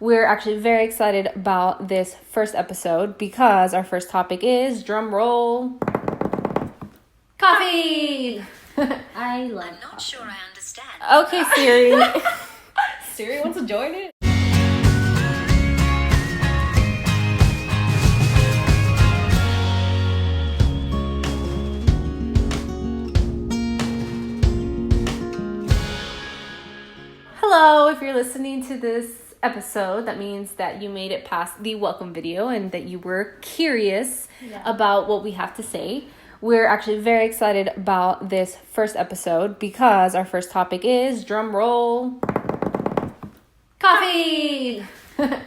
We're actually very excited about this first episode because our first topic is, drum roll, coffee. I'm not sure I understand. Okay, Siri. Siri wants to join it. Hello, if you're listening to this episode, that means that you made it past the welcome video and that you were curious about what we have to say. We're actually very excited about this first episode because our first topic is, drum roll, coffee.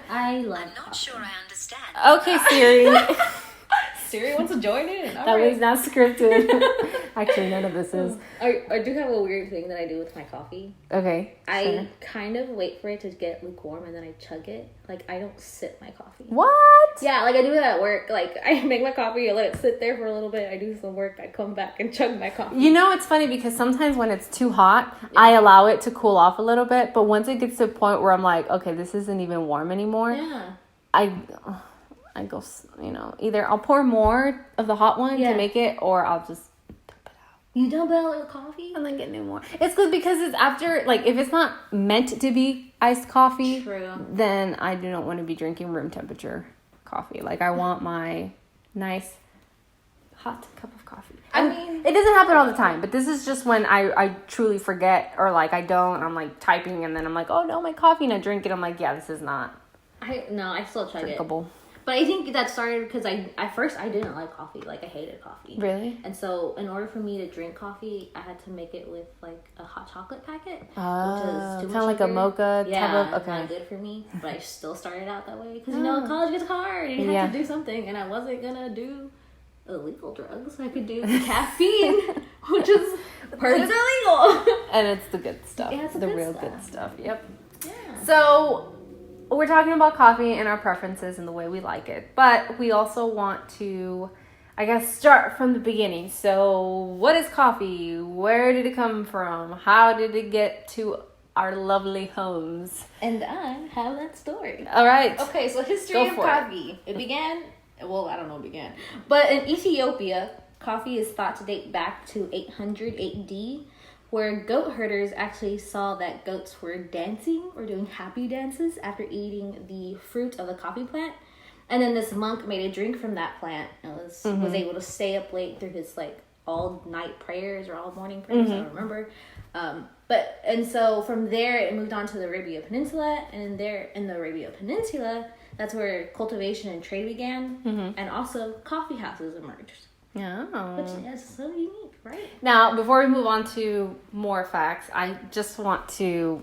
I'm not sure I understand. Okay, Siri. Siri wants to join in. That was not scripted. Actually, none of this is. I do have a weird thing that I do with my coffee. Okay. I kind of wait for it to get lukewarm and then I chug it. Like, I don't sip my coffee. What? Yeah, like I do that at work. Like, I make my coffee, I let it sit there for a little bit, I do some work, I come back and chug my coffee. You know, it's funny because sometimes when it's too hot, I allow it to cool off a little bit. But once it gets to a point where I'm like, okay, this isn't even warm anymore. Yeah. I go, either I'll pour more of the hot one to make it, or I'll just dump it out. You dump it out with coffee? And then get new more. It's good because it's after, like, if it's not meant to be iced coffee, then I do not want to be drinking room temperature coffee. Like, I want my nice hot cup of coffee. I mean, it doesn't happen all the time, but this is just when I truly forget, or like I don't, I'm like typing and then I'm like, oh no, my coffee, and I drink it. I'm like, yeah, this is not I still chug drinkable. it. But I think that started because at first I didn't like coffee. Like, I hated coffee. Really? And so in order for me to drink coffee, I had to make it with like a hot chocolate packet. Which is kind of like a mocha type of. Okay. Not good for me. But I still started out that way because college gets hard. And you have to do something, and I wasn't gonna do illegal drugs. I could do caffeine, which is perfectly illegal. And it's the good stuff. Yeah, it's the real good stuff. Yep. Yeah. So we're talking about coffee and our preferences and the way we like it, but we also want to, I guess, start from the beginning. So what is coffee? Where did it come from? How did it get to our lovely homes? And I have that story. All right. Okay, so history of coffee. It began, well, I don't know it began, but in Ethiopia, coffee is thought to date back to 800 AD, where goat herders actually saw that goats were dancing or doing happy dances after eating the fruit of the coffee plant. And then this monk made a drink from that plant and was able to stay up late through his like all night prayers or all morning prayers, I don't remember. And so from there it moved on to the Arabian Peninsula, and there in the Arabian Peninsula, that's where cultivation and trade began, and also coffee houses emerged. Oh. Which is so unique, right? Now, before we move on to more facts, I just want to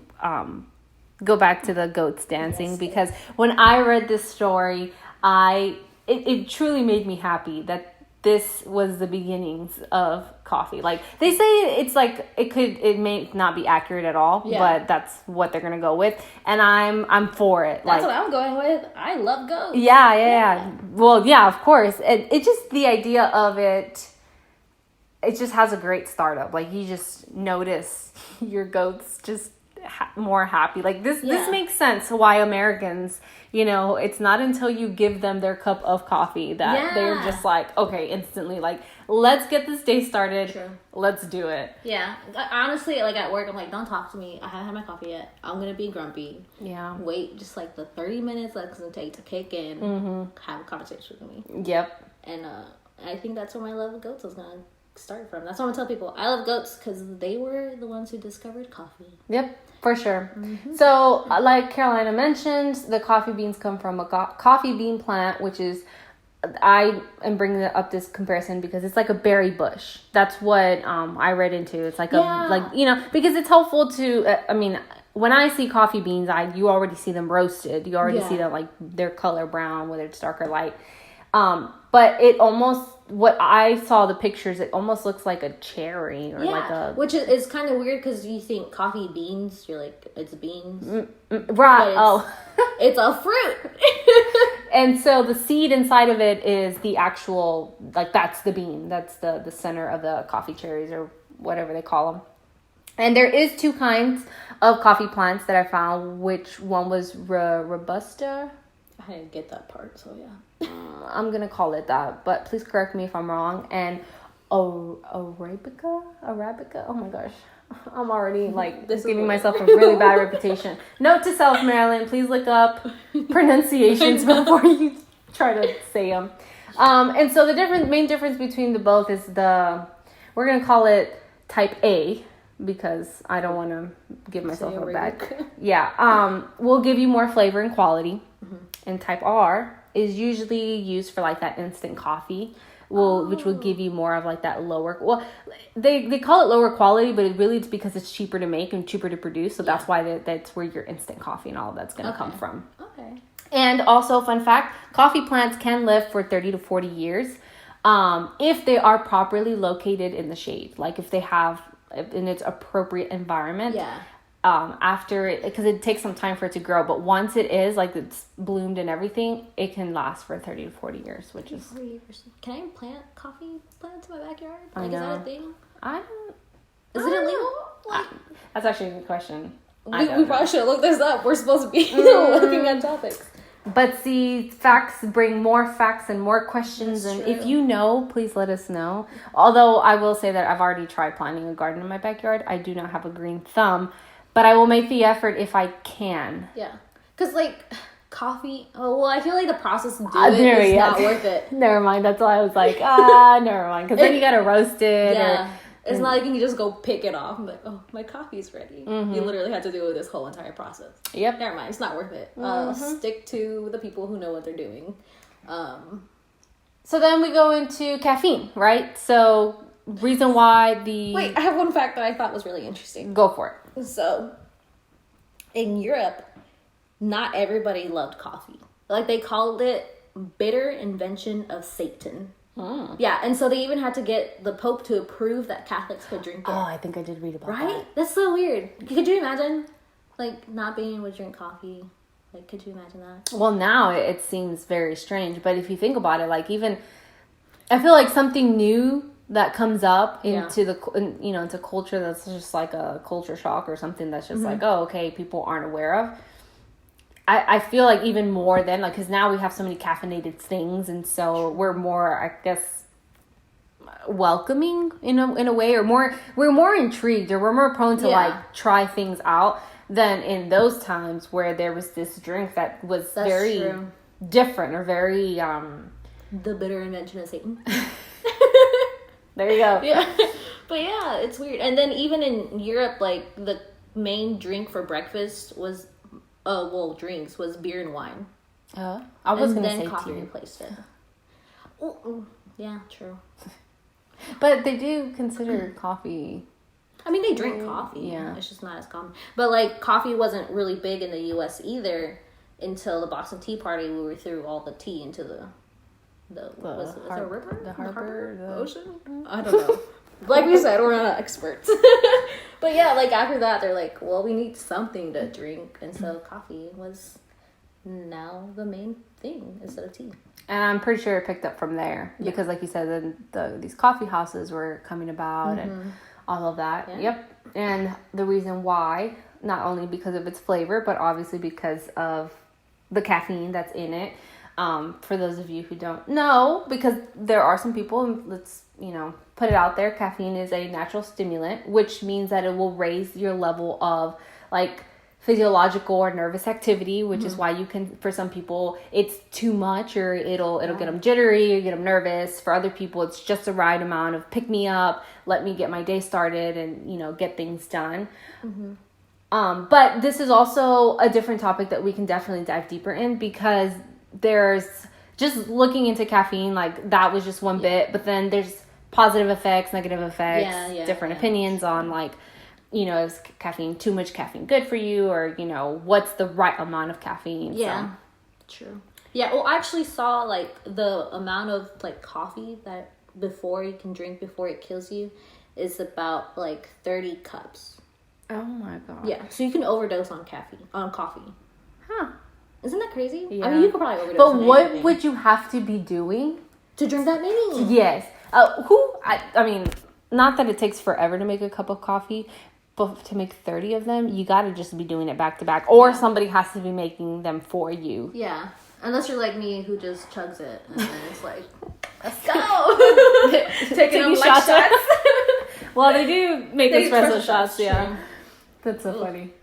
go back to the goats dancing, because when I read this story, it truly made me happy that this was the beginnings of coffee. Like, they say it's like it may not be accurate at all, but that's what they're gonna go with, and I'm for it. That's what I'm going with. I love goats. Yeah. Well, yeah, of course. It just, the idea of it just has a great startup. Like, you just notice your goats just more happy. Like, this makes sense why Americans, it's not until you give them their cup of coffee that they're just like, okay, instantly, like, let's get this day started. True. Let's do it. Yeah. Honestly, like, at work, I'm like, don't talk to me. I haven't had my coffee yet. I'm going to be grumpy. Yeah. Wait just like the 30 minutes that's going to take to kick in. Have a conversation with me. Yep. And I think that's where my love of goats is going to start from. That's what I'm going to tell people. I love goats because they were the ones who discovered coffee. Yep. For sure. So, like Carolina mentioned, the coffee beans come from a coffee bean plant, which is, I am bringing up this comparison because it's like a berry bush. That's what I read into. It's like because it's helpful to, when I see coffee beans, you already see them roasted. You already see them, like, their color brown, whether it's dark or light. But it almost, what I saw the pictures, it almost looks like a cherry or like a... which is kind of weird because you think coffee beans, you're like, it's beans. Right, it's a fruit. And so the seed inside of it is the actual, like, that's the bean. That's the center of the coffee cherries or whatever they call them. And there is 2 kinds of coffee plants that I found, which one was Robusta. I didn't get that part, so yeah. I'm going to call it that, but please correct me if I'm wrong. And Arabica? Oh my gosh. I'm already like giving myself a really bad reputation. Note to self, Marilyn, please look up pronunciations before you try to say them. And so the main difference between the both is we're going to call it type A, because I don't want to give myself a bad. Yeah. Will give you more flavor and quality. Mm-hmm. And type R is usually used for like that instant coffee, which will give you more of like that lower. Well, they call it lower quality, but it's because it's cheaper to make and cheaper to produce. So that's why that's where your instant coffee and all of that's going to come from. Okay. And also, fun fact: coffee plants can live for 30 to 40 years, if they are properly located in the shade. Like if they have in its appropriate environment. Yeah. After it, because it takes some time for it to grow, but once it is like it's bloomed and everything, it can last for 30 to 40 years, which is. 40 years. Can I plant coffee plants in my backyard? I know. Is that a thing? Is it illegal? That's actually a good question. We probably should look this up. We're supposed to be looking at topics. But see, facts bring more facts and more questions. That's and true. If you know, please let us know. Although I will say that I've already tried planting a garden in my backyard. I do not have a green thumb, but I will make the effort if I can. Yeah. Because, like, coffee... Oh, well, I feel like the process to do it is not worth it. Never mind. That's why I was like, never mind. Because then you got to roast it. Yeah. It's not like you can just go pick it off and be like, oh, my coffee's ready. Mm-hmm. You literally have to do this whole entire process. Yep. Never mind. It's not worth it. Stick to the people who know what they're doing. So then we go into caffeine, right? So reason why Wait, I have one fact that I thought was really interesting. Go for it. So, in Europe, not everybody loved coffee. Like, they called it bitter invention of Satan. Yeah, and so they even had to get the Pope to approve that Catholics could drink it. Oh, I think I did read about that. Right? That's so weird. Could you imagine, like, not being able to drink coffee? Like, could you imagine that? Well, now it seems very strange, but if you think about it, like, even, I feel like something new that comes up into into culture that's just like a culture shock or something that's just like, oh, okay, people aren't aware of. I feel like even more than like, because now we have so many caffeinated things, and so we're more, I guess, welcoming in a way, or we're more intrigued, or we're more prone to like try things out than in those times where there was this drink that was very different or very the bitter invention of Satan. There you go. Yeah, but yeah, it's weird. And then even in Europe, like the main drink for breakfast was. Drinks was beer and wine. I was going to say tea. And then coffee replaced it. Yeah, true. But they do consider coffee. I mean, they drink coffee. Yeah. It's just not as common. But, like, coffee wasn't really big in the U.S. either until the Boston Tea Party. We threw all the tea into the river? The harbor? The ocean? I don't know. Like we said, we're not experts. But yeah, like after that, they're like, well, we need something to drink. And so coffee was now the main thing instead of tea. And I'm pretty sure it picked up from there. Yeah. Because like you said, then these coffee houses were coming about and all of that. Yeah. Yep. And the reason why, not only because of its flavor, but obviously because of the caffeine that's in it. For those of you who don't know, because there are some people, let's, put it out there, caffeine is a natural stimulant, which means that it will raise your level of like physiological or nervous activity, which is why you can, for some people, it's too much or it'll get them jittery or get them nervous. For other people, it's just the right amount of pick me up, let me get my day started and, get things done. But this is also a different topic that we can definitely dive deeper in, because there's just looking into caffeine, like that was just one bit, but then there's positive effects, negative effects, different opinions on like, is caffeine, too much caffeine good for you, or, what's the right amount of caffeine. Yeah, true. Yeah, well, I actually saw like the amount of like coffee that you can drink before it kills you is about like 30 cups. Oh my God. Yeah, so you can overdose on coffee. Huh. Isn't that crazy? Yeah. I mean, you could probably overdose. But what would you have to be doing to drink that many? Yes. I mean, not that it takes forever to make a cup of coffee, to make 30 of them, you got to just be doing it back to back, or somebody has to be making them for you. Yeah. Unless you're like me who just chugs it and then it's like, let's go. Taking shots. Well, they do make espresso shots, yeah. That's so funny.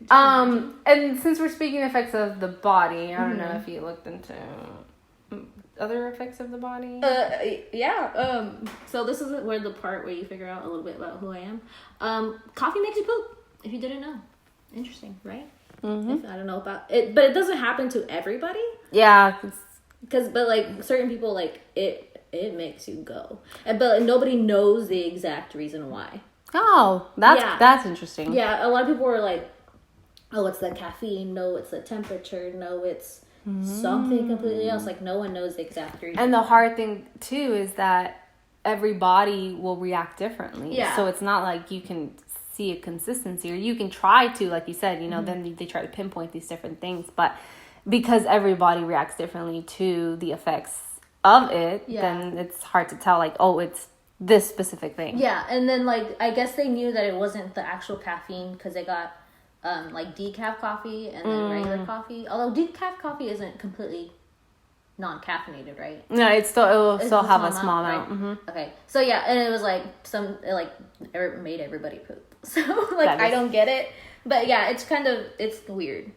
And since we're speaking effects of the body, I don't know if you looked into other effects of the body. Yeah. So this is where the part where you figure out a little bit about who I am. Coffee makes you poop. If you didn't know, interesting, right? Mm-hmm. I don't know about it, but it doesn't happen to everybody. Yeah, but like certain people, like it makes you go, but nobody knows the exact reason why. Oh, that's interesting. Yeah, a lot of people were like, "Oh, it's the caffeine. No, it's the temperature. No, it's something completely else." Like no one knows the exact reason. And the hard thing too is that every body will react differently. Yeah. So it's not like you can see a consistency, or you can try to, like you said, then they try to pinpoint these different things, but because everybody reacts differently to the effects of it, then it's hard to tell, like, oh, it's this specific thing. Yeah, and then, like, I guess they knew that it wasn't the actual caffeine because they got, like, decaf coffee and then regular coffee. Although decaf coffee isn't completely non-caffeinated, right? No, it will still have a small amount. Right? Mm-hmm. Okay, so yeah, and it was like it made everybody poop. So like I don't get it, but yeah, it's weird,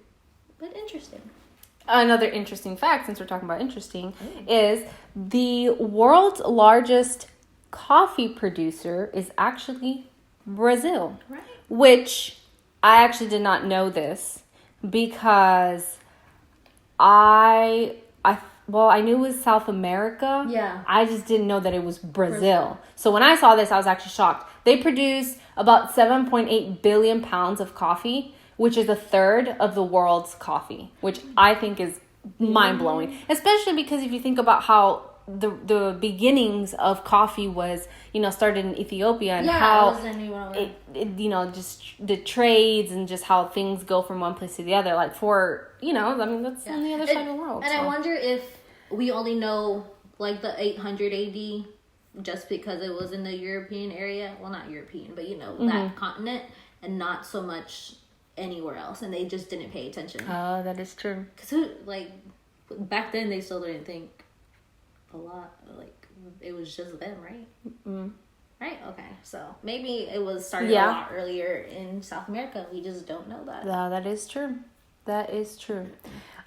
but interesting. Another interesting fact, since we're talking about interesting, is the world's largest coffee producer is actually Brazil, right? Which I actually did not know this because I knew it was South America. Yeah. I just didn't know that it was Brazil. So when I saw this, I was actually shocked. They produce about 7.8 billion pounds of coffee, which is a third of the world's coffee, which I think is mind-blowing. Especially because if you think about how the beginnings of coffee was, started in Ethiopia, and how it just the trades and just how things go from one place to the other. Like that's on the other side of the world. And I wonder if we only know like the 800 AD just because it was in the European area. Well, not European, but that continent, and not so much anywhere else, and they just didn't pay attention. Oh, that is true. Because back then they still didn't think a lot, like it was just them, right? Mm-hmm. Right. Okay. So maybe it was started a lot earlier in South America. We just don't know that. Yeah, that is true. That is true.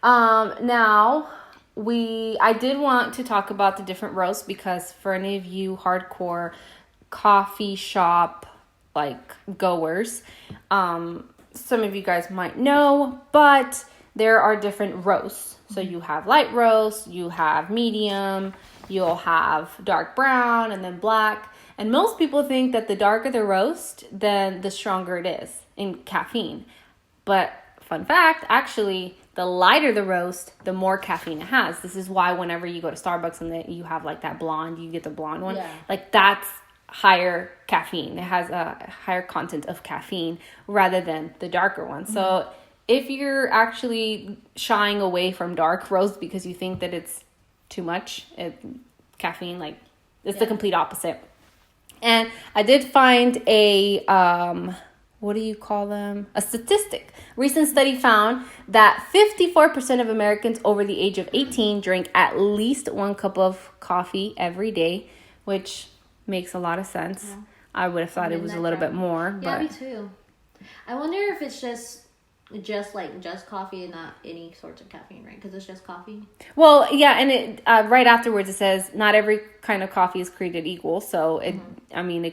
Now I did want to talk about the different roasts, because for any of you hardcore coffee shop goers, some of you guys might know, but there are different roasts. So you have light roast, you have medium, you'll have dark brown, and then black. And most people think that the darker the roast, then the stronger it is in caffeine. But fun fact, actually, the lighter the roast, the more caffeine it has. This is why whenever you go to Starbucks and you have that blonde, you get the blonde one. Yeah. That's higher caffeine. It has a higher content of caffeine rather than the darker one. Mm-hmm. So if you're actually shying away from dark roast because you think that it's too much caffeine, it's the complete opposite. And I did find a what do you call them? A statistic. Recent study found that 54% of Americans over the age of 18 drink at least 1 cup of coffee every day, which makes a lot of sense. Yeah. I would have thought it was a little bit more. Yeah, me too. I wonder if it's just coffee and not any sorts of caffeine, right? Because it's just coffee. Well, yeah, and it right afterwards it says not every kind of coffee is created equal. So it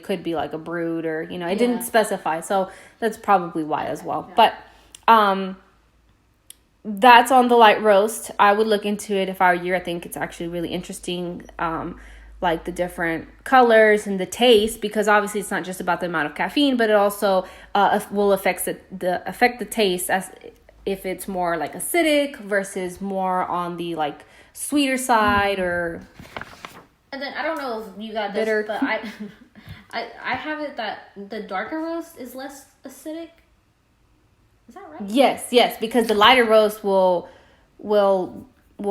could be like a brewed, or it didn't specify. So that's probably why as well. Yeah. But that's on the light roast. I would look into it if I were you. I think it's actually really interesting. The different colors and the taste, because obviously it's not just about the amount of caffeine, but it also will affect the taste, as if it's more acidic versus more on the sweeter side, or. And then I don't know if you got this, bitter. But I have it that the darker roast is less acidic. Is that right? Yes, because the lighter roast will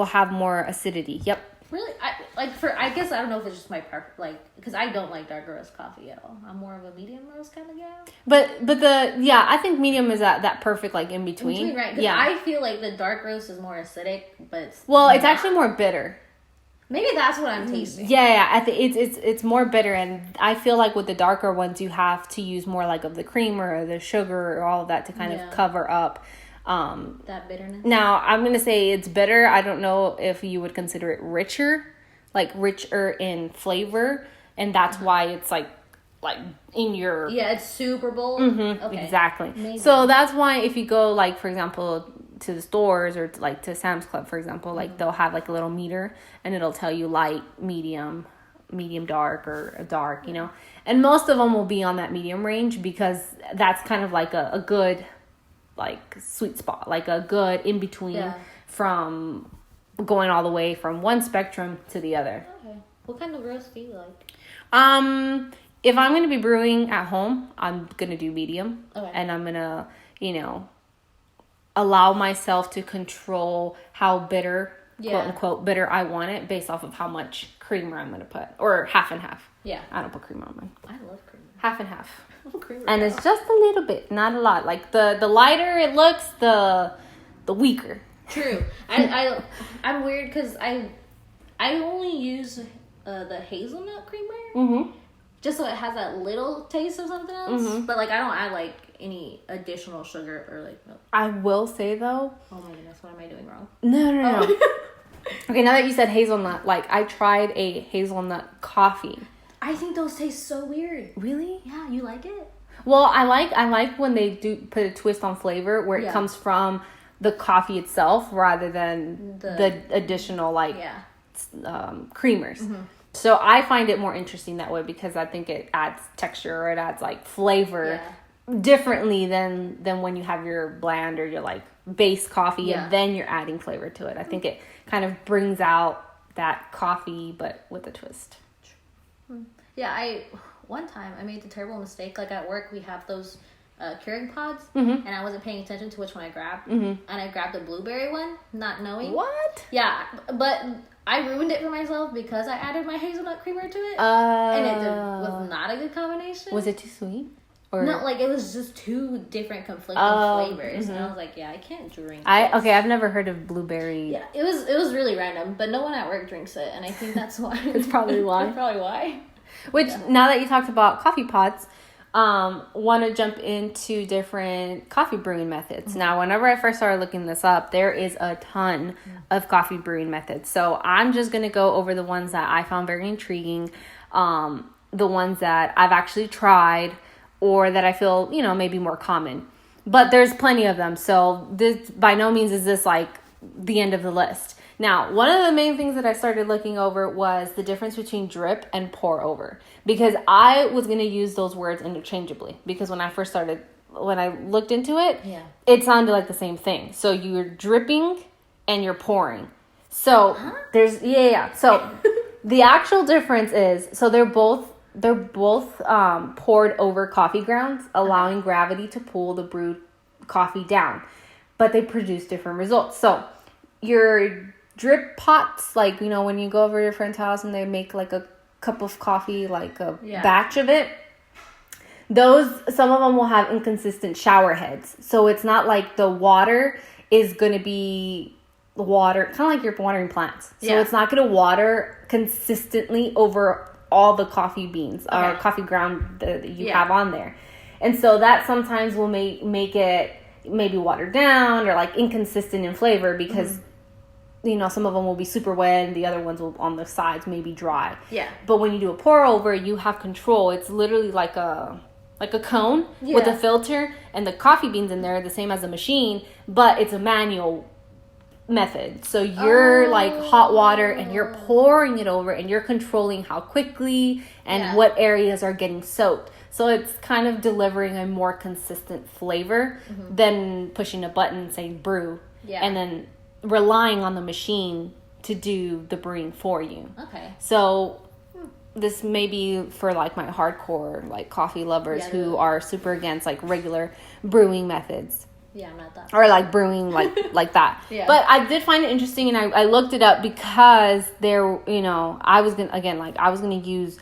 have more acidity. Yep. Really? I guess I don't know if it's just my because I don't like dark roast coffee at all. I'm more of a medium roast kind of gal. But I think medium is that perfect like in between. Right? Yeah, I feel like the dark roast is more acidic, but it's actually more bitter. Maybe that's what I'm tasting. Yeah. I think it's more bitter, and I feel like with the darker ones, you have to use more like of the creamer or the sugar or all of that to kind of cover up that bitterness. Now, I'm gonna say it's bitter. I don't know if you would consider it richer in flavor, and that's why it's like in your it's super bold. Mm-hmm, okay. Exactly. Maybe. So that's why if you go like, for example, to the stores or like to Sam's Club, for example, like they'll have like a little meter and it'll tell you light, medium dark, or dark, you know, and most of them will be on that medium range because that's kind of like a good like sweet spot, like a good in between from going all the way from one spectrum to the other. Okay. What kind of roast do you like? If I'm going to be brewing at home, I'm going to do medium. Okay. And I'm going to, you know, allow myself to control how bitter, quote unquote, bitter I want it based off of how much creamer I'm going to put. Or half and half. Yeah. I don't put creamer on mine. I love creamer. Half and half. Creamer and it's just a little bit, not a lot. Like the lighter it looks, the weaker. True. I'm weird because I only use the hazelnut creamer. Mm-hmm. Just so it has that little taste of something else. Mm-hmm. But like I don't add like any additional sugar or like milk. I will say though. Oh my goodness, what am I doing wrong? No. Okay, now that you said hazelnut, like I tried a hazelnut coffee. I think those taste so weird. Really? Yeah, you like it? Well, I like when they do put a twist on flavor where it comes from the coffee itself rather than the additional creamers. Mm-hmm. So I find it more interesting that way because I think it adds texture or it adds like flavor differently than when you have your bland or your like base coffee and then you're adding flavor to it. I think it kind of brings out that coffee but with a twist. Yeah, one time I made the terrible mistake. Like at work, we have those Keurig pods, mm-hmm. and I wasn't paying attention to which one I grabbed, mm-hmm. and I grabbed the blueberry one, not knowing. What? Yeah, but I ruined it for myself because I added my hazelnut creamer to it, and it was not a good combination. Was it too sweet? Or? No, like it was just two different conflicting flavors, mm-hmm. and I was like, "Yeah, I can't drink." I've never heard of blueberry. Yeah, it was really random, but no one at work drinks it, and I think that's why. It's probably why. That's probably why. Which now that you talked about coffee pods, want to jump into different coffee brewing methods. Mm-hmm. Now, whenever I first started looking this up, there is a ton of coffee brewing methods. So I'm just going to go over the ones that I found very intriguing, the ones that I've actually tried or that I feel, maybe more common. But there's plenty of them. So this by no means is this like the end of the list. Now, one of the main things that I started looking over was the difference between drip and pour over. Because I was going to use those words interchangeably. Because when I looked into it, it sounded like the same thing. So you're dripping and you're pouring. So there's, So the actual difference is, so they're both poured over coffee grounds, allowing gravity to pull the brewed coffee down. But they produce different results. So your drip pots, like, when you go over to your friend's house and they make like a cup of coffee, like a batch of it, some of them will have inconsistent shower heads. So it's not like the water is going to be water, kind of like you're watering plants. So it's not going to water consistently over all the coffee beans or coffee ground that you have on there. And so that sometimes will make it maybe watered down or like inconsistent in flavor because some of them will be super wet and the other ones will on the sides maybe dry. Yeah. But when you do a pour over, you have control. It's literally like a cone with a filter and the coffee beans in there, the same as a machine, but it's a manual method. So you're like hot water and you're pouring it over and you're controlling how quickly and what areas are getting soaked. So it's kind of delivering a more consistent flavor than pushing a button saying brew and then relying on the machine to do the brewing for you. Okay. So this may be for like my hardcore like coffee lovers who are super against like regular brewing methods. Yeah, I'm not that. Or like brewing like that. Yeah. But I did find it interesting, and I looked it up because there, I was gonna use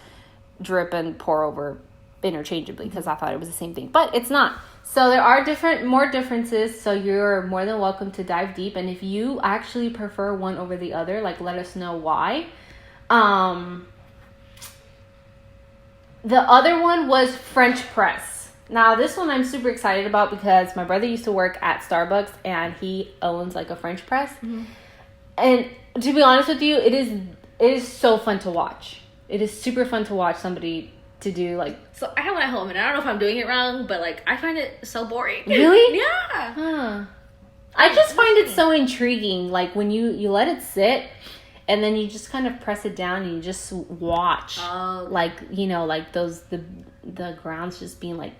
drip and pour over interchangeably because I thought it was the same thing, but it's not. So there are more differences. So you're more than welcome to dive deep, and if you actually prefer one over the other, like let us know why. The other one was French press. Now, this one I'm super excited about because my brother used to work at Starbucks and he owns like a French press. Mm-hmm. And to be honest with you, it is so fun to watch. It is super fun to watch somebody to do like... So I have one at home and I don't know if I'm doing it wrong, but like I find it so boring. Really? Yeah. Huh. I just find it so intriguing. Like when you let it sit and then you just kind of press it down and you just watch. Oh. Like, like those, the grounds just being like,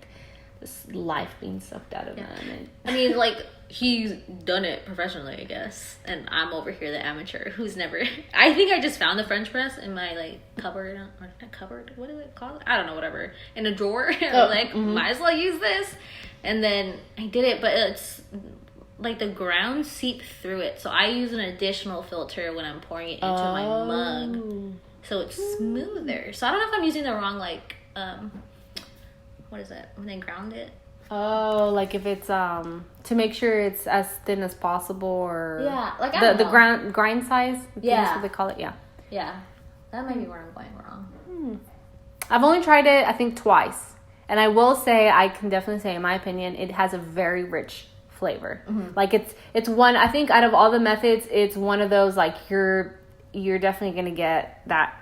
this life being sucked out of them. And I mean, like, he's done it professionally, I guess. And I'm over here, the amateur, who's never... I think I just found the French press in my, like, cupboard. Or not cupboard? What is it called? I don't know, whatever. In a drawer. Might as well use this. And then I did it, but it's... like the grounds seep through it, so I use an additional filter when I'm pouring it into my mug, so it's smoother. So I don't know if I'm using the wrong what is it when they ground it? Oh, like if it's to make sure it's as thin as possible, or like the grind size. That's what they call it. Yeah, that might be where I'm going wrong. I've only tried it I think twice, and I will say I can definitely say in my opinion it has a very rich flavor. Mm-hmm. Like it's one, I think out of all the methods, it's one of those like you're definitely gonna get that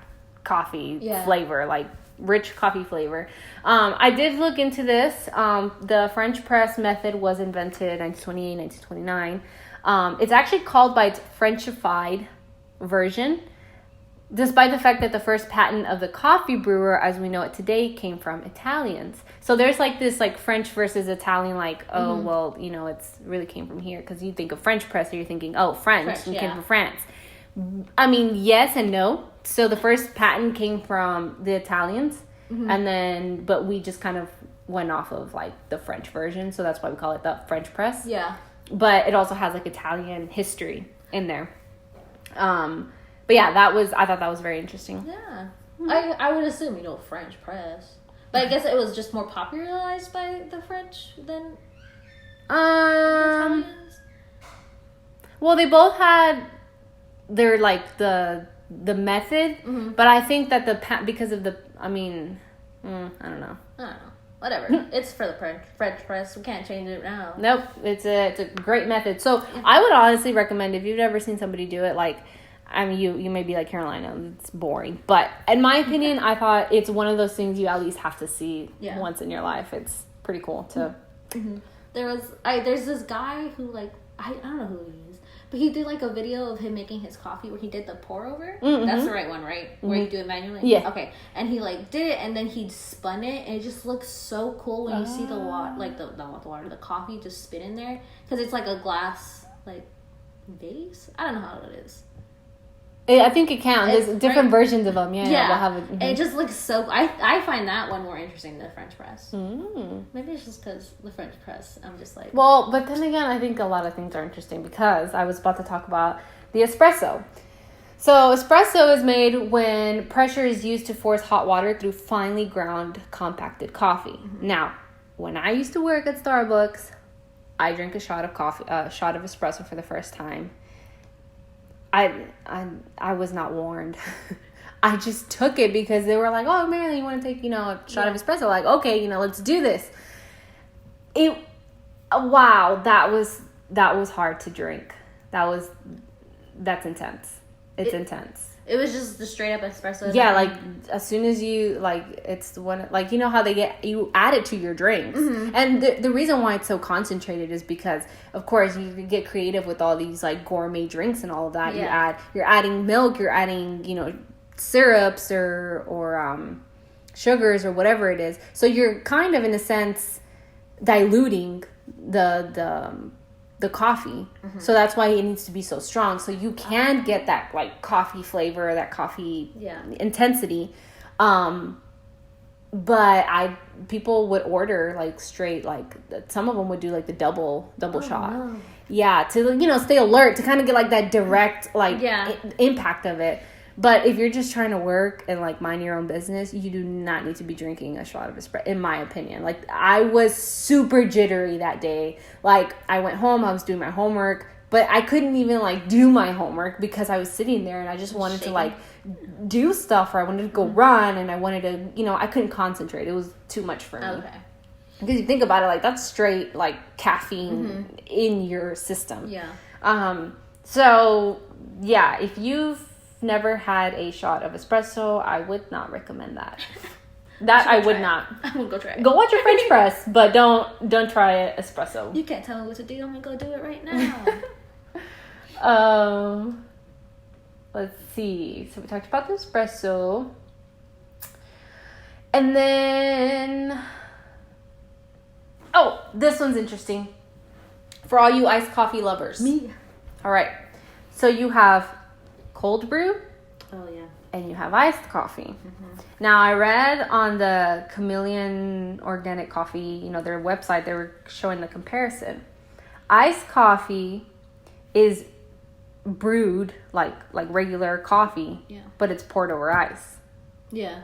coffee flavor, like rich coffee flavor. I did look into this. The French press method was invented in 1928, 1929. It's actually called by its Frenchified version, despite the fact that the first patent of the coffee brewer as we know it today came from Italians. So there's like this like French versus Italian, like, well, it's really came from here, because you think of French press, or you're thinking, French came from France. I mean, yes and no. So the first patent came from the Italians, but we just kind of went off of like the French version, so that's why we call it the French press. Yeah. But it also has like Italian history in there. But yeah, I thought that was very interesting. Yeah. I would assume, French press. But I guess it was just more popularized by the French than the Italians? Well, they both had their, like, the method, but I think that because of the, I don't know. Whatever. It's for the French press. We can't change it now. Nope. It's a great method. So I would honestly recommend, if you've ever seen somebody do it, like, you may be like, Carolina, it's boring. But in my opinion, I thought it's one of those things you at least have to see once in your life. It's pretty cool to... Mm-hmm. There's this guy who, like, I don't know who he is, but he did, like, a video of him making his coffee where he did the pour over. Mm-hmm. That's the right one, right? Where you do it manually? Yeah. Okay. And he, like, did it, and then he spun it, and it just looks so cool when you see the water, like, the coffee just spin in there. Because it's, like, a glass, like, vase? I don't know how it is. I think it counts. There's different versions of them. Yeah. We'll have it. It just looks so... I find that one more interesting than the French press. Maybe it's just because the French press, I'm just like... Well, but then again, I think a lot of things are interesting, because I was about to talk about the espresso. So espresso is made when pressure is used to force hot water through finely ground compacted coffee. Mm-hmm. Now, when I used to work at Starbucks, I drank a shot of espresso for the first time. I was not warned. I just took it because they were like, "Oh, Marilyn, you want to take, a shot of espresso?" Like, okay, let's do this. Wow, that was hard to drink. That's intense. It's intense. It was just the straight up espresso. Yeah, like as soon as you it's one, like, how you add it to your drinks. Mm-hmm. And the reason why it's so concentrated is because, of course, you get creative with all these like gourmet drinks and all of that. Yeah. You're adding milk, you're adding syrups or sugars or whatever it is. So you're kind of in a sense diluting the coffee. Mm-hmm. So that's why it needs to be so strong, so you can get that like coffee flavor, that coffee intensity. But people would order like straight, like some of them would do like the double shot. No. Yeah, to stay alert, to kind of get like that direct impact of it. But if you're just trying to work and like mind your own business, you do not need to be drinking a shot of espresso, in my opinion. Like I was super jittery that day. Like I went home, I was doing my homework, but I couldn't even like do my homework because I was sitting there and I just wanted to like do stuff, or I wanted to go run, and I wanted to, I couldn't concentrate. It was too much for me. Okay. Because you think about it, like that's straight like caffeine in your system. Yeah. So yeah, if you've never had a shot of espresso, I would not recommend that. I would not. I'm gonna go try it. Go watch your French press, but don't try it espresso. You can't tell me what to do. I'm gonna go do it right now. Let's see. So we talked about the espresso. And then... Oh, this one's interesting. For all you iced coffee lovers. Me. All right. So you have cold brew. Oh, yeah. And you have iced coffee. Mm-hmm. Now, I read on the Chameleon Organic Coffee, their website, they were showing the comparison. Iced coffee is brewed like regular coffee, but it's poured over ice. Yeah.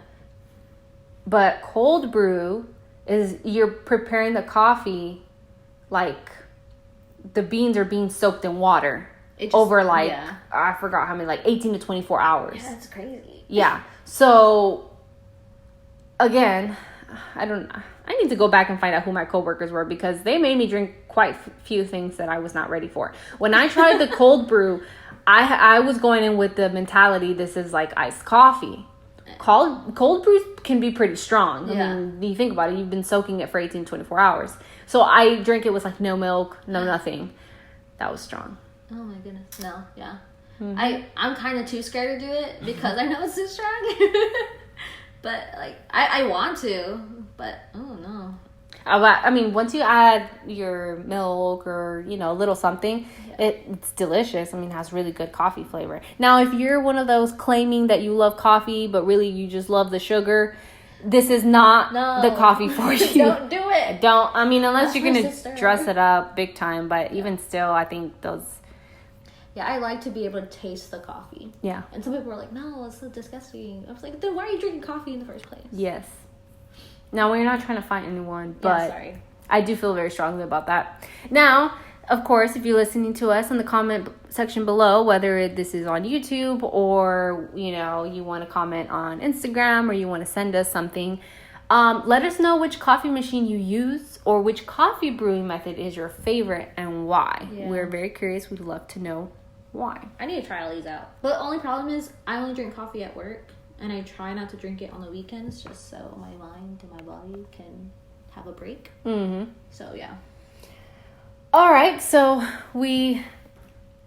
But cold brew is you're preparing the coffee like the beans are being soaked in water over I forgot how many, like 18 to 24 hours. Yeah, that's crazy. Yeah. So again, I need to go back and find out who my coworkers were, because they made me drink quite few things that I was not ready for. When I tried the cold brew, I was going in with the mentality this is like iced coffee. Cold brews can be pretty strong. I mean, you think about it, you've been soaking it for 18 to 24 hours. So I drank it with like no milk, no nothing. That was strong. Oh my goodness. No, yeah. Mm-hmm. I'm kind of too scared to do it because I know it's too strong. But like I want to, but oh no. I mean, once you add your milk or a little something, it's delicious. I mean, it has really good coffee flavor. Now, if you're one of those claiming that you love coffee but really you just love the sugar, this is not the coffee for you. Don't do it. I mean, unless you're gonna dress it up big time. But even still, I think those. Yeah, I like to be able to taste the coffee. Yeah. And some people are like, no, it's so disgusting. I was like, then why are you drinking coffee in the first place? Yes. Now, we're not trying to fight anyone, but I do feel very strongly about that. Now, of course, if you're listening to us in the comment section below, whether this is on YouTube or, you want to comment on Instagram or you want to send us something, let us know which coffee machine you use or which coffee brewing method is your favorite and why. Yeah. We're very curious. We'd love to know why. I need to try all these out. But the only problem is I only drink coffee at work. And I try not to drink it on the weekends just so my mind and my body can have a break. Mm-hmm. So, yeah. All right. So, we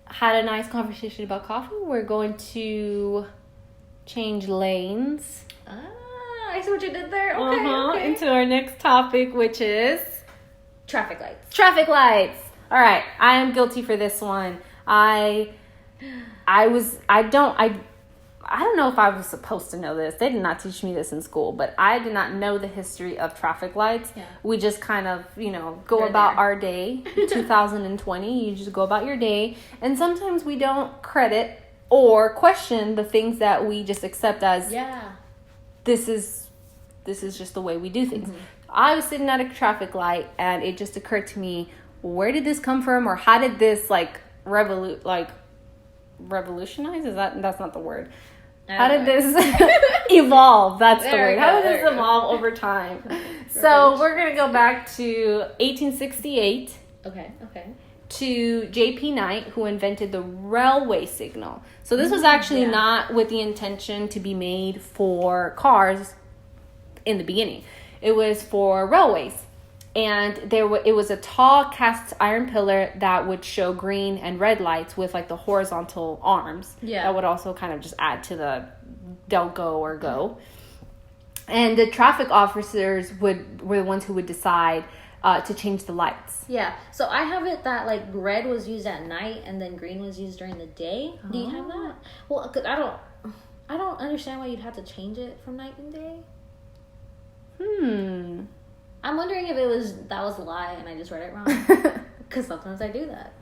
had a nice conversation about coffee. We're going to change lanes. I see what you did there. Okay. Into our next topic, which is... Traffic lights. Traffic lights. All right. I am guilty for this one. I don't know if I was supposed to know this. They did not teach me this in school, but I did not know the history of traffic lights. Yeah. We just kind of, go about our day. 2020, you just go about your day. And sometimes we don't credit or question the things that we just accept as, this is just the way we do things. Mm-hmm. I was sitting at a traffic light and it just occurred to me, where did this come from? Or how did this revolutionize? That's not the word. How did this evolve? That's the word. How did this evolve over time? So we're going to go back to 1868. Okay. To J.P. Knight, who invented the railway signal. So this was actually not with the intention to be made for cars in the beginning. It was for railways. And it was a tall cast iron pillar that would show green and red lights with like the horizontal arms. Yeah. That would also kind of just add to the don't go or go. And the traffic officers were the ones who would decide to change the lights. Yeah. So I have it that like red was used at night and then green was used during the day. Oh. Do you have that? Well, 'cause I don't understand why you'd have to change it from night and day. I'm wondering if that was a lie and I just read it wrong. Because sometimes I do that.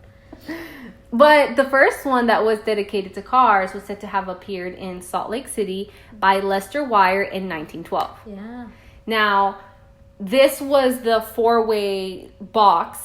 But the first one that was dedicated to cars was said to have appeared in Salt Lake City by Lester Wire in 1912. Yeah. Now, this was the 4-way box,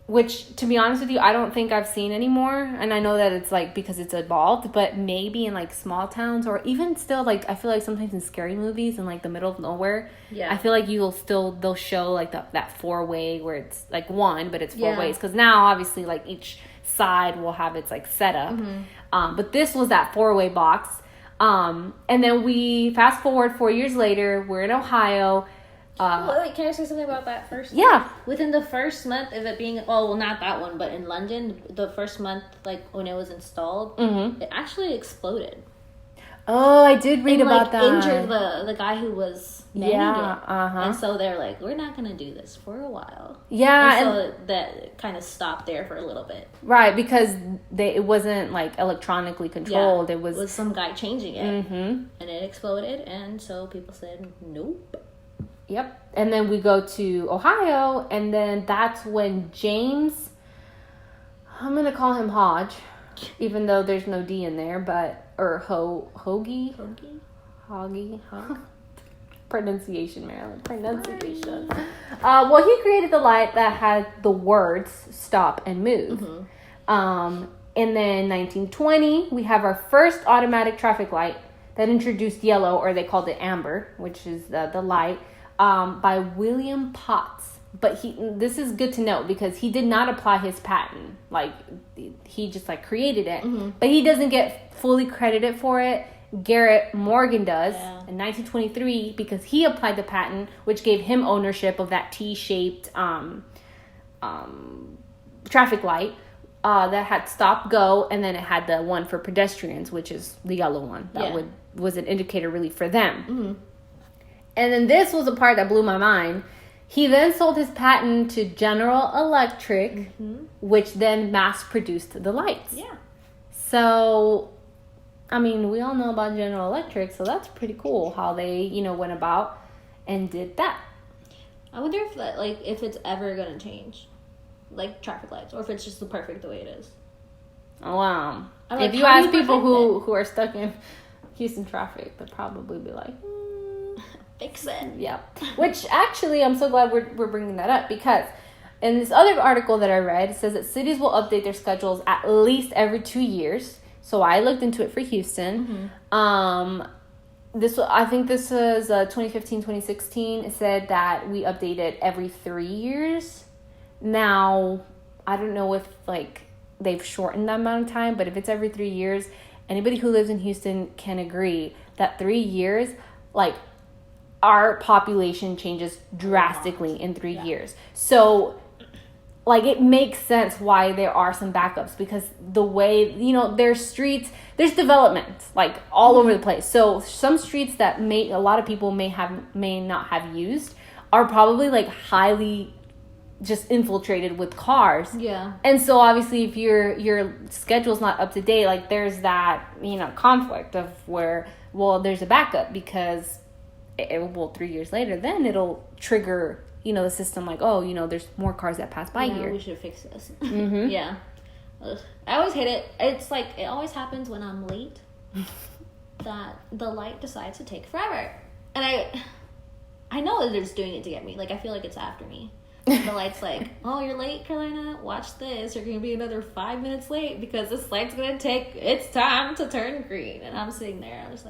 which, to be honest with you, I don't think I've seen anymore. And I know that it's like because it's evolved, but maybe in like small towns or even still, like I feel like sometimes in scary movies in like the middle of nowhere, I feel like they'll show like that 4-way where it's like one, but it's 4 ways. Because now obviously like each side will have its like setup. But this was that 4-way box. And then we fast forward 4 years later, we're in Ohio. Wait, can I say something about that first? Yeah. Within the first month of it being, well, not that one, but in London, the first month, like when it was installed, it actually exploded. Oh, I did read about that. Injured the guy who was manning it. And so they're like, we're not going to do this for a while. Yeah. And so that kind of stopped there for a little bit. Right, because it wasn't like electronically controlled. Yeah, it was some guy changing it. And it exploded. And so people said, nope. Yep. And then we go to Ohio, and then that's when James, I'm going to call him Hodge, even though there's no D in there, or Hoagie? Pronunciation, Marilyn. Pronunciation. Well, he created the light that had the words stop and move. And then 1920, we have our first automatic traffic light that introduced yellow, or they called it amber, which is the light. By William Potts. But this is good to note because he did not apply his patent. Like, he just like created it. But he doesn't get fully credited for it. Garrett Morgan does in 1923 because he applied the patent, which gave him ownership of that T-shaped traffic light that had stop, go, and then it had the one for pedestrians, which is the yellow one. That was an indicator really for them. And then this was the part that blew my mind. He then sold his patent to General Electric, which then mass-produced the lights. Yeah. So, I mean, we all know about General Electric, so that's pretty cool how they, went about and did that. I wonder if it's ever going to change, like traffic lights, or if it's just the perfect the way it is. Oh, wow. If you ask people who are stuck in Houston traffic, they'll probably be like, fix it. Yeah. Which actually, I'm so glad we're bringing that up because in this other article that I read, it says that cities will update their schedules at least every 2 years. So I looked into it for Houston. I think this was 2015, 2016. It said that we update it every 3 years. Now, I don't know if they've shortened that amount of time, but if it's every 3 years, anybody who lives in Houston can agree that 3 years, our population changes drastically in 3 years. So, it makes sense why there are some backups because the way, there's streets, there's development, all over the place. So, some streets that a lot of people may not have used are probably, highly just infiltrated with cars. Yeah. And so, obviously, if your schedule's not up to date, there's that, conflict of where, there's a backup because 3 years later, then it'll trigger, the system there's more cars that pass by here. We should fix this. Yeah. Ugh. I always hate it. It's it always happens when I'm late that the light decides to take forever. And I know that it's doing it to get me. I feel like it's after me. The light's oh, you're late, Carolina? Watch this. You're going to be another 5 minutes late because this light's going to take its time to turn green. And I'm sitting there. I'm just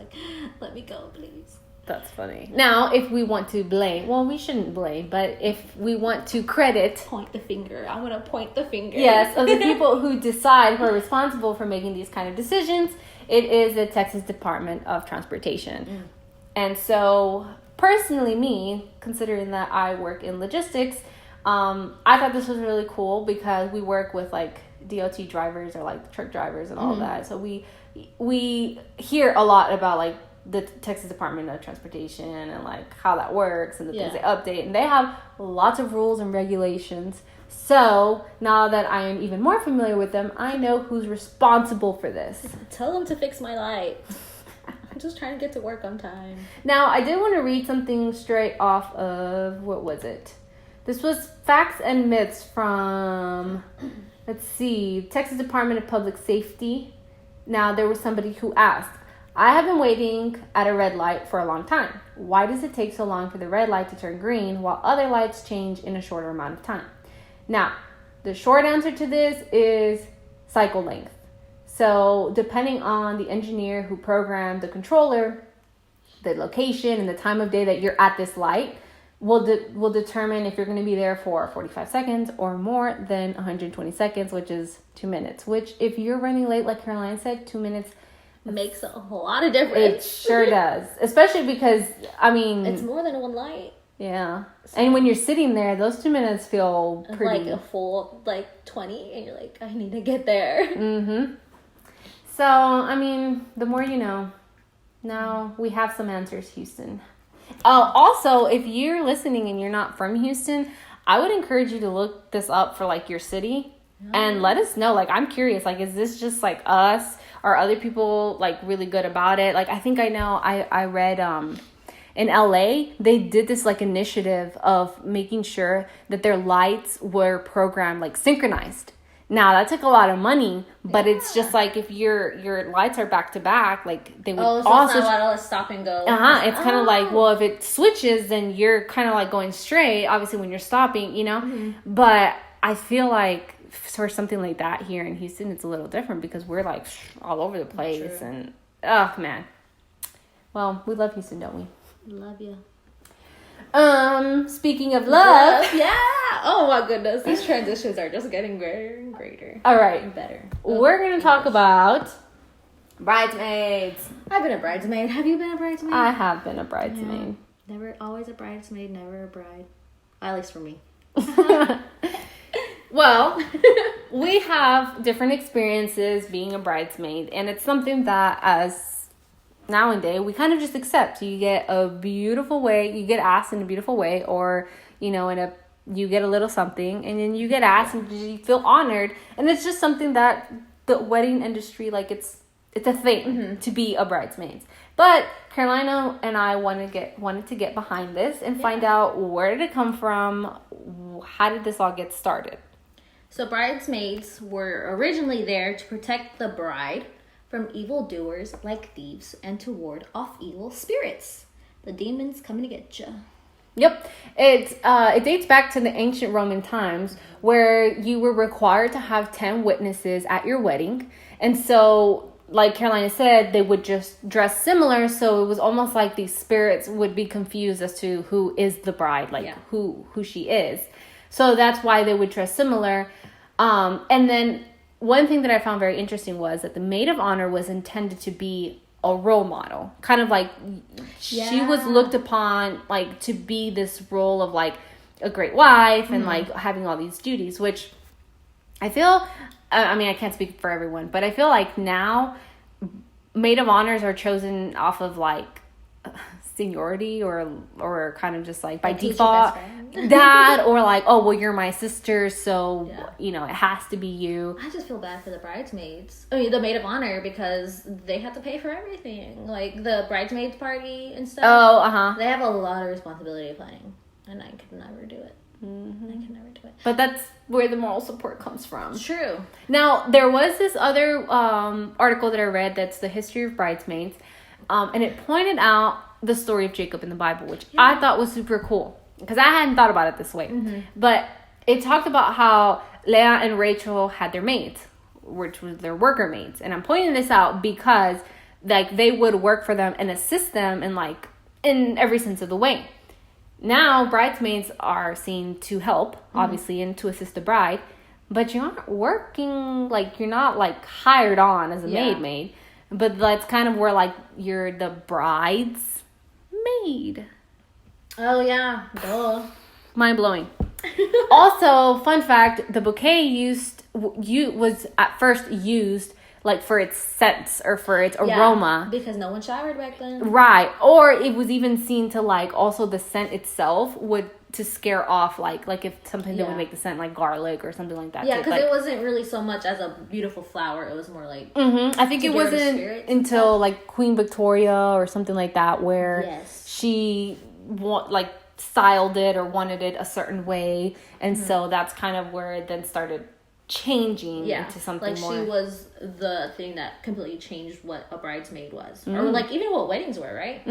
let me go, please. That's funny. Now, if we want to blame, we shouldn't blame, but if we want to point the finger. I want to point the finger. Yes, of the people who decide, who are responsible for making these kind of decisions, it is the Texas Department of Transportation. And so, personally, me, considering that I work in logistics, I thought this was really cool because we work with DOT drivers or truck drivers and all that. So we hear a lot about the Texas Department of Transportation and how that works and the things they update, and they have lots of rules and regulations. So now that I am even more familiar with them, I know who's responsible for this. Tell them to fix my light. I'm just trying to get to work on time. Now, I did want to read something straight off of, what was it? This was Facts and Myths from, let's see, Texas Department of Public Safety. Now, there was somebody who asked, I have been waiting at a red light for a long time. Why does it take so long for the red light to turn green while other lights change in a shorter amount of time? Now, the short answer to this is cycle length. So depending on the engineer who programmed the controller, the location and the time of day that you're at this light will determine if you're going to be there for 45 seconds or more than 120 seconds, which is 2 minutes. Which if you're running late, like Caroline said, 2 minutes makes a whole lot of difference. It sure does. Especially because, I mean... It's more than one light. Yeah. And when you're sitting there, those 2 minutes feel pretty... Like a full, 20, and you're like, I need to get there. Mm-hmm. So, I mean, the more you know. Now, we have some answers, Houston. Also, if you're listening and you're not from Houston, I would encourage you to look this up for, your city. And let us know. I'm curious. Is this just, us? Are other people, really good about it? I think I know. I read... in LA, they did this initiative of making sure that their lights were programmed synchronized. Now that took a lot of money, but it's just if your lights are back to back, they would also it's not a lot of stop and go. It's kind of if it switches, then you're kind of going straight. Obviously, when you're stopping, Mm-hmm. But I feel for something like that here in Houston, it's a little different because we're all over the place, and oh man. Well, we love Houston, don't we? Love you. Speaking of love. Yeah. Oh my goodness. These transitions are just getting greater and greater. All right. And better. We're going to talk about bridesmaids. I've been a bridesmaid. Have you been a bridesmaid? I have been a bridesmaid. Yeah. Never, always a bridesmaid, never a bride. At least for me. Well, we have different experiences being a bridesmaid, and it's something that as nowadays we kind of just accept. You get a beautiful way, you get asked in a beautiful way, or you get a little something, and then you get asked and you feel honored, and it's just something that the wedding industry it's a thing to be a bridesmaid. But Carolina and I wanted to get behind this and find out, where did it come from, how did this all get started? So bridesmaids were originally there to protect the bride from evildoers like thieves and to ward off evil spirits. The demons coming to get you. Yep. It dates back to the ancient Roman times where you were required to have 10 witnesses at your wedding. And so, like Carolina said, they would just dress similar. So it was almost like these spirits would be confused as to who is the bride, who she is. So that's why they would dress similar. And then one thing that I found very interesting was that the maid of honor was intended to be a role model. Kind of she was looked upon to be this role of a great wife and having all these duties, which I feel, I can't speak for everyone, but I feel now maid of honors are chosen off of seniority or kind of just by default that, or oh well, you're my sister, so it has to be you. I just feel bad for the bridesmaids. I mean, the maid of honor, because they have to pay for everything, the bridesmaids party and stuff. They have a lot of responsibility planning, and I could never do it. I could never do it. But that's where the moral support comes from. True. Now, there was this other article that I read that's the history of bridesmaids, and it pointed out the story of Jacob in the Bible, which I thought was super cool because I hadn't thought about it this way. But it talked about how Leah and Rachel had their maids, which was their worker maids. And I'm pointing this out because they would work for them and assist them in every sense of the way. Now bridesmaids are seen to help, obviously, and to assist the bride, but you're not working, you're not hired on as a maid. But that's kind of where you're the bride's maid. Oh yeah, duh. Mind blowing. Also, fun fact: the bouquet was at first used like for its scents or for its aroma. Because no one showered back then. Right. Or it was even seen to like also the scent itself would to scare off like if something that would make the scent like garlic or something like that. Yeah, because like, it wasn't really so much as a beautiful flower. It was more like I think it wasn't until like Queen Victoria or something like that where she like styled it or wanted it a certain way, and so that's kind of where it then started changing into something like more. She was the thing that completely changed what a bridesmaid was, or like even what weddings were, right?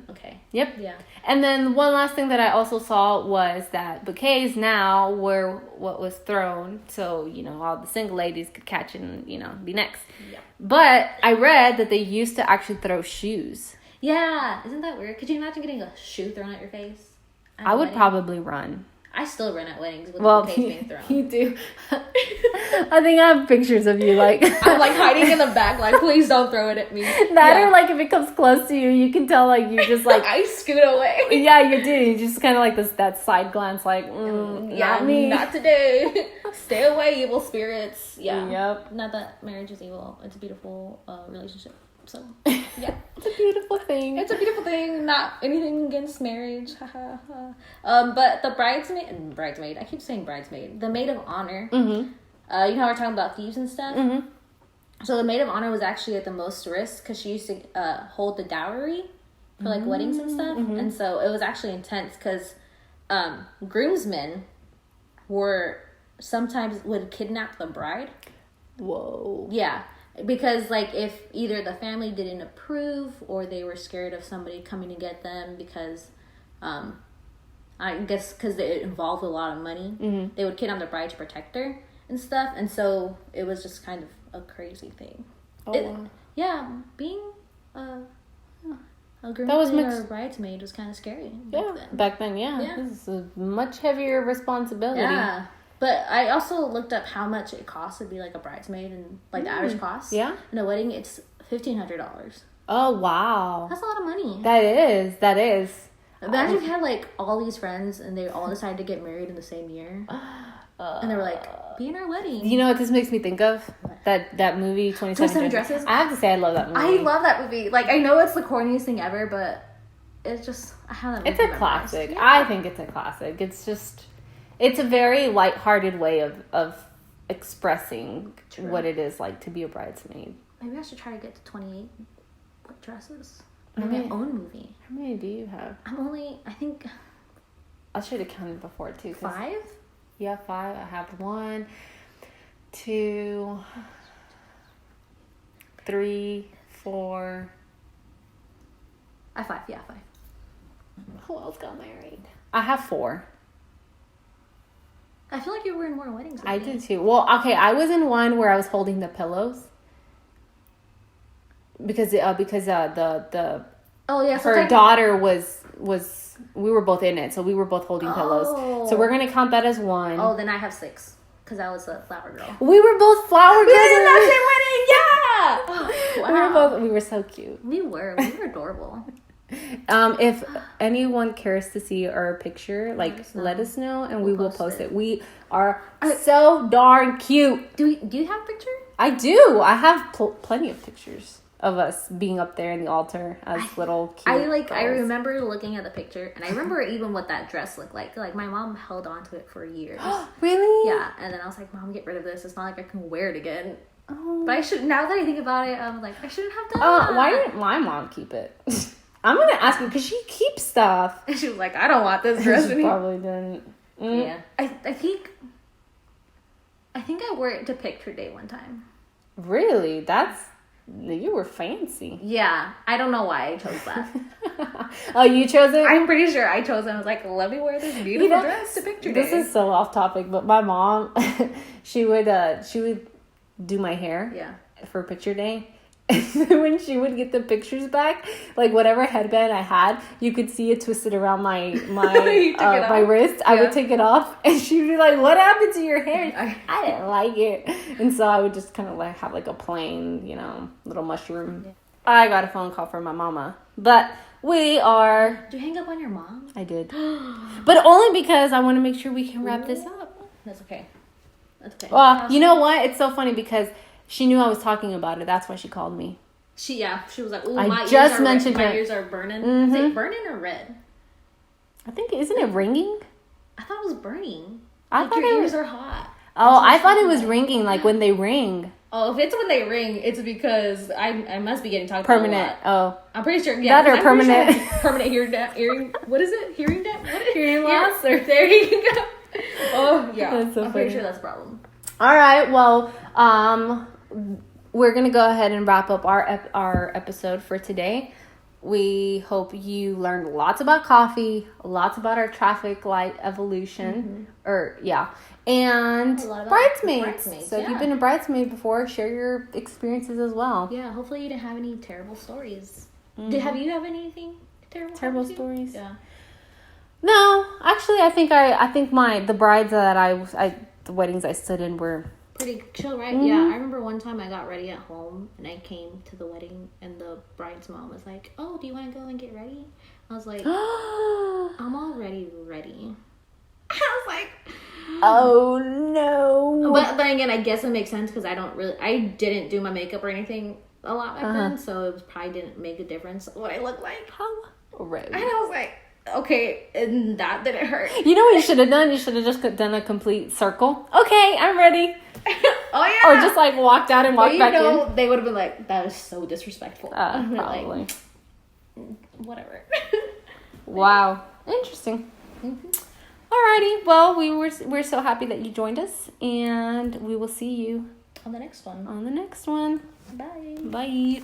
Okay. Yep. Yeah. And then one last thing that I also saw was that bouquets now were what was thrown, so you know all the single ladies could catch and be next. Yeah. But I read that they used to actually throw shoes. Yeah, isn't that weird? Could you imagine getting a shoe thrown at your face? I would probably run. I still run at weddings with bouquets being thrown. You do. I think I have pictures of you like I'm like hiding in the back, like please don't throw it at me. Or like if it comes close to you, you can tell like you just like I scoot away. Yeah, you do. You just kind of like that side glance, like not me, not today. Stay away, evil spirits. Yeah. Yep. Not that marriage is evil. It's a beautiful relationship. So yeah, it's a beautiful thing. It's a beautiful thing. Not anything against marriage. But the bridesmaid. I keep saying bridesmaid. The maid of honor. You know how we're talking about thieves and stuff. So the maid of honor was actually at the most risk because she used to hold the dowry for like weddings and stuff, and so it was actually intense because groomsmen sometimes would kidnap the bride. Whoa. Yeah. Because, like, if either the family didn't approve or they were scared of somebody coming to get them because, I guess because it involved a lot of money, they would kidnap the bride to protect her and stuff. And so it was just kind of a crazy thing. Wow. Yeah, being a groomsmaid or a bridesmaid was kind of scary. Back then, yeah. This is a much heavier responsibility. Yeah. But I also looked up how much it costs to be like a bridesmaid and like the average cost. Yeah. In a wedding, it's $1,500. Oh wow. That's a lot of money. That is. Imagine if you had like all these friends and they all decided to get married in the same year. And they were like, be in our wedding. You know what this makes me think of? That movie, 27 Dresses. I have to say I love that movie. I love that movie. Like, I know it's the corniest thing ever, but it's just, I have that movie. It's a classic. Yeah. I think it's a classic. It's just... It's a very lighthearted way of expressing what it is like to be a bridesmaid. Maybe I should try to get to 28 dresses. Maybe my own movie. How many do you have? I think... I should have counted before, too. 5? Yeah, 5. I have 1, 2, 3, 4. I have 5, yeah, 5. Who else got married? I have 4. I feel like you were in more weddings. I did too. Well, okay, I was in one where I was holding the pillows because the her daughter was we were both in it, so we were both holding pillows. So we're gonna count that as 1. Oh, then I have 6 because I was a flower girl. We were both flower girls. We did that same wedding. Yeah. Wow. We were so cute. We were adorable. If anyone cares to see our picture, let us know and we will post it. We are so darn cute. Do you have a picture? I do. I have plenty of pictures of us being up there in the altar as little cute girls. I remember looking at the picture and I remember even what that dress looked like. Like my mom held on to it for years. Really? Yeah. And then I was like, Mom, get rid of this. It's not like I can wear it again. Oh. But I should. Now that I think about it, I'm like, I shouldn't have done that. Why didn't my mom keep it? I'm gonna ask her because she keeps stuff. And she was like, I don't want this dress. She probably didn't. Yeah. I think I wore it to picture day one time. Really? You were fancy. Yeah. I don't know why I chose that. Oh, you chose it? I'm pretty sure I chose it. I was like, let me wear this beautiful dress to picture day. This is so off topic, but my mom, she would do my hair for picture day. When she would get the pictures back, like whatever headband I had, you could see it twisted around my my wrist. Yeah. I would take it off, and she'd be like, "What happened to your hair?" I didn't like it, and so I would just kind of like have like a plain, little mushroom. Yeah. I got a phone call from my mama, but we are. Did you hang up on your mom? I did, but only because I want to make sure we can wrap this up. That's okay. Well, you know what? It's so funny because She knew I was talking about it. That's why she called me. She was like, "Ooh, my ears are burning." Mm-hmm. Is it burning or red? I think, isn't it ringing? I thought it was burning. I like thought your ears are hot. Oh, I thought it was ringing, like when they ring. Oh, if it's when they ring, it's because I must be getting talked permanent. about a lot. Oh, I'm pretty sure. Yeah, that or permanent. Sure permanent hearing. What is it? Hearing hearing loss. Or there you go. Oh yeah, That's so I'm funny. pretty sure that's a problem. All right. Well, we're gonna go ahead and wrap up our episode for today. We hope you learned lots about coffee, lots about our traffic light evolution, and bridesmaids. So if you've been a bridesmaid before, share your experiences as well. Yeah, hopefully you didn't have any terrible stories. Have you have anything terrible stories? Yeah. No, actually, I think the brides that the weddings I stood in were pretty chill, right? Mm-hmm. Yeah, I remember one time I got ready at home and I came to the wedding and the bride's mom was like, "Oh, do you want to go and get ready?" I was like, "I'm already ready." I was like, "Oh no!" But then again, I guess it makes sense because I didn't do my makeup or anything a lot back then, so it was probably didn't make a difference what I look like. How rude! And I was like, okay, and that didn't hurt. You know what you should have done? You should have just done a complete circle. Okay, I'm ready. Oh yeah. Or just like walked out and walked back in. They would have been like, "That is so disrespectful." Probably. Like, whatever. Wow, interesting. Mm-hmm. Alrighty, well, we're so happy that you joined us, and we will see you on the next one. Bye. Bye.